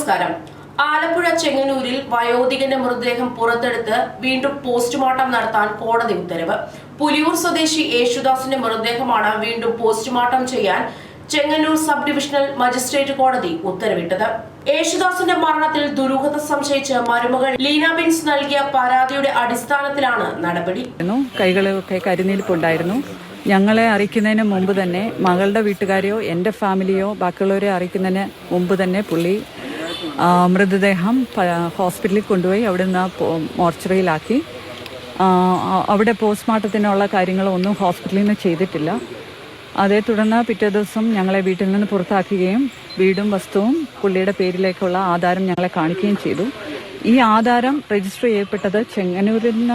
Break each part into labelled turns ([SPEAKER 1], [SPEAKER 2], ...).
[SPEAKER 1] നമസ്കാരം. ആലപ്പുഴ ചെങ്ങന്നൂരിൽ വയോധികന്റെ മൃതദേഹം പുറത്തെടുത്ത് വീണ്ടും പോസ്റ്റ്മോർട്ടം നടത്താൻ കോടതി ഉത്തരവ്. പുലിയൂർ സ്വദേശി യേശുദാസിന്റെ മൃതദേഹമാണ് വീണ്ടും പോസ്റ്റ്മോർട്ടം ചെയ്യാൻ ചെങ്ങന്നൂർ സബ് ഡിവിഷണൽ മജിസ്ട്രേറ്റ് കോടതി ഉത്തരവിട്ടത്. യേശുദാസിന്റെ മരണത്തിൽ ദുരൂഹത സംശയിച്ച് മരുമകൾ ലീന ബിൻസ് നൽകിയ പരാതിയുടെ അടിസ്ഥാനത്തിലാണ് നടപടി.
[SPEAKER 2] കൈകളൊക്കെ കരിനീലിപ്പുണ്ടായിരുന്നു. ഞങ്ങളെ അറിയിക്കുന്നതിന് മുമ്പ് തന്നെ മകളുടെ വീട്ടുകാരെയോ എൻ്റെ ഫാമിലിയോ ബാക്കിയുള്ളവരെ അറിയിക്കുന്നതിന് മുമ്പ് തന്നെ പുള്ളി മൃതദേഹം ഹോസ്പിറ്റലിൽ കൊണ്ടുപോയി അവിടെ നിന്ന് മോർച്ചറിയിലാക്കി. അവിടെ പോസ്റ്റ്മോർട്ടത്തിനുള്ള കാര്യങ്ങളൊന്നും ഹോസ്പിറ്റലിൽ നിന്ന് ചെയ്തിട്ടില്ല. അതേ തുടർന്ന് പിറ്റേ ദിവസം ഞങ്ങളെ വീട്ടിൽ നിന്ന് പുറത്താക്കുകയും വീടും വസ്തുവും പുള്ളിയുടെ പേരിലേക്കുള്ള ആധാരം ഞങ്ങളെ കാണിക്കുകയും ചെയ്തു. ഈ ആധാരം രജിസ്റ്റർ ചെയ്യപ്പെട്ടത് ചെങ്ങന്നൂരിൽ നിന്ന്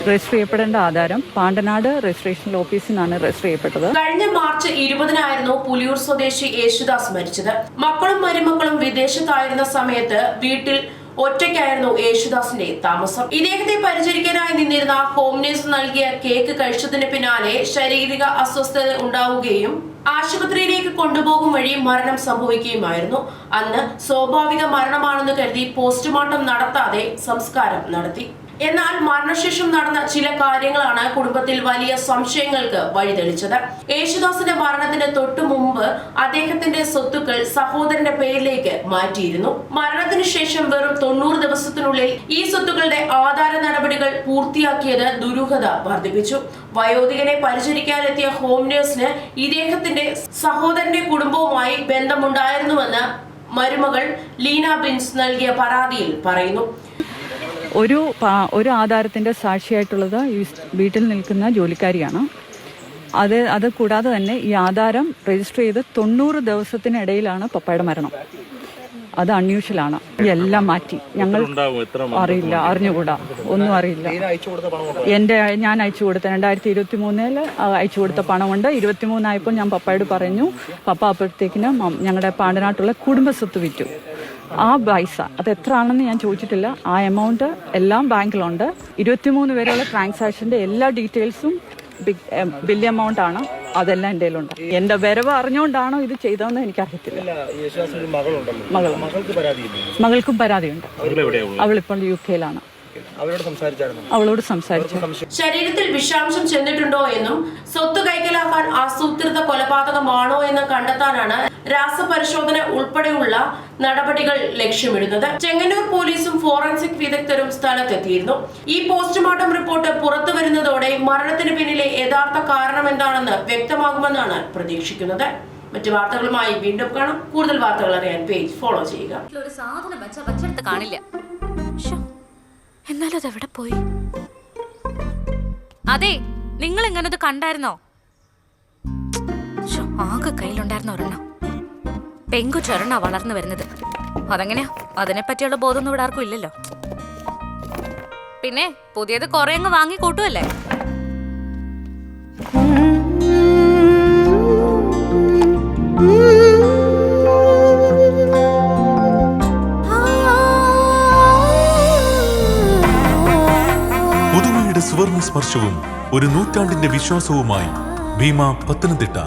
[SPEAKER 2] രജിസ്റ്റർ ചെയ്യപ്പെടേണ്ട ആധാരം പാണ്ടനാട് രജിസ്ട്രേഷൻ ഓഫീസിൽ നിന്നാണ് രജിസ്റ്റർ ചെയ്യപ്പെട്ടത്.
[SPEAKER 1] കഴിഞ്ഞ മാർച്ച് 20-നായിരുന്നു പുലിയൂർ സ്വദേശി യേശുദാസ് മരിച്ചത്. മക്കളും മരുമക്കളും വിദേശത്തായിരുന്ന സമയത്ത് വീട്ടിൽ ഒറ്റയ്ക്കായിരുന്നു യേശുദാസിന്റെ താമസം. ഇദ്ദേഹത്തെ പരിചരിക്കാനായി നിന്നിരുന്ന ഹോം നേഴ്സ് നൽകിയ കേക്ക് കഴിച്ചതിന് പിന്നാലെ ശാരീരിക അസ്വസ്ഥത ഉണ്ടാവുകയും ആശുപത്രിയിലേക്ക് കൊണ്ടുപോകും വഴി മരണം സംഭവിക്കുകയുമായിരുന്നു. അന്ന് സ്വാഭാവിക മരണമാണെന്ന് കരുതി പോസ്റ്റ്മോർട്ടം നടത്താതെ സംസ്കാരം നടത്തി. എന്നാൽ മരണശേഷം നടന്ന ചില കാര്യങ്ങളാണ് കുടുംബത്തിൽ വലിയ സംശയങ്ങൾക്ക് വഴിതെളിച്ചത്. യേശുദാസിന്റെ മരണത്തിന് തൊട്ടു മുമ്പ് അദ്ദേഹത്തിന്റെ സ്വത്തുക്കൾ സഹോദരന്റെ പേരിലേക്ക് മാറ്റിയിരുന്നു. മരണത്തിന് ശേഷം വെറും 90 ദിവസത്തിനുള്ളിൽ ഈ സ്വത്തുക്കളുടെ ആധാര നടപടികൾ പൂർത്തിയാക്കിയത് ദുരൂഹത വർദ്ധിപ്പിച്ചു. വയോധികനെ പരിചരിക്കാനെത്തിയ ഹോം നേഴ്സിന് ഇദ്ദേഹത്തിന്റെ സഹോദരന്റെ കുടുംബവുമായി ബന്ധമുണ്ടായിരുന്നുവെന്ന് മരുമകൾ ലീന ബിൻസ് നൽകിയ പരാതിയിൽ പറയുന്നു.
[SPEAKER 2] ഒരു ആധാരത്തിൻ്റെ സാക്ഷിയായിട്ടുള്ളത് ഈ വീട്ടിൽ നിൽക്കുന്ന ജോലിക്കാരിയാണ്. അത് കൂടാതെ തന്നെ ഈ ആധാരം രജിസ്റ്റർ ചെയ്ത് 90 ദിവസത്തിനിടയിലാണ് പപ്പയുടെ മരണം. അത് അൺയൂഷ്വലാണ്. എല്ലാം മാറ്റി. ഞങ്ങൾ അറിഞ്ഞുകൂടാ, ഒന്നും അറിയില്ല. ഞാൻ അയച്ചു കൊടുത്ത 2023 അയച്ചു കൊടുത്ത പണമുണ്ട്. 23 ആയപ്പോൾ ഞാൻ പപ്പയോട് പറഞ്ഞു. പപ്പ അപ്പോഴത്തേക്കിന് ഞങ്ങളുടെ പാണ്ടനാട്ടുള്ള കുടുംബസ്വത്ത് വിറ്റു. ആ പൈസ അത് എത്ര ആണെന്ന് ഞാൻ ചോദിച്ചിട്ടില്ല. ആ എമൗണ്ട് എല്ലാം ബാങ്കിലുണ്ട്. 23 വരെയുള്ള ട്രാൻസാക്ഷന്റെ എല്ലാ ഡീറ്റെയിൽസും വലിയ എമൗണ്ട് ആണ്. അതെല്ലാം എൻ്റെ കയ്യിലുണ്ട്. എന്റെ വരവ് അറിഞ്ഞുകൊണ്ടാണോ ഇത് ചെയ്തതെന്ന് എനിക്കറിയത്തില്ല. മകൾക്കും പരാതിയുണ്ട്. അവളിപ്പോൾ UK-ലാണ്. അവളോട് സംസാരിച്ചു.
[SPEAKER 1] ശരീരത്തിൽ വിഷാംശം ചെന്നിട്ടുണ്ടോ എന്നും സ്വത്ത് കൈക്കലാക്കാൻ ആസൂത്രിത കൊലപാതകമാണോ എന്ന് കണ്ടെത്താനാണ് രാസപരിശോധന ഉൾപ്പെടെയുള്ള നടപടികൾ ലക്ഷ്യമിടുന്നത്. ചെങ്ങന്നൂർ പോലീസും ഫോറൻസിക് വിദഗ്ധരും സ്ഥലത്തെത്തിയിരുന്നു. ഈ പോസ്റ്റ്മോർട്ടം റിപ്പോർട്ട് പുറത്തു വരുന്നതോടെ മരണത്തിന് പിന്നിലെ യഥാർത്ഥ കാരണം എന്താണെന്ന് വ്യക്തമാകുമെന്നാണ് പ്രതീക്ഷിക്കുന്നത്. മറ്റു വാർത്തകളുമായി വീണ്ടും കാണാം. കൂടുതൽ വാർത്തകൾ അറിയാൻ പേജ് ഫോളോ ചെയ്യുക.
[SPEAKER 3] എന്നാലും അതെവിടെ പോയി? അതെ, നിങ്ങൾ എങ്ങനത് കണ്ടായിരുന്നോ? ആകെ കയ്യിലുണ്ടായിരുന്ന ഒരെണ്ണം. പെങ്കുചൊരെണ്ണ വളർന്നു വരുന്നത്. അതെങ്ങനെയാ? അതിനെ പറ്റിയുള്ള ബോധമൊന്നും ഇവിടെ ആർക്കും ഇല്ലല്ലോ. പിന്നെ പുതിയത് കുറെ അങ്ങ് വാങ്ങി കൂട്ടുമല്ലേ?
[SPEAKER 4] സുവർണ സ്പർശവും ഒരു നൂറ്റാണ്ടിന്റെ വിശ്വാസവുമായി ഭീമ പത്തനംതിട്ട.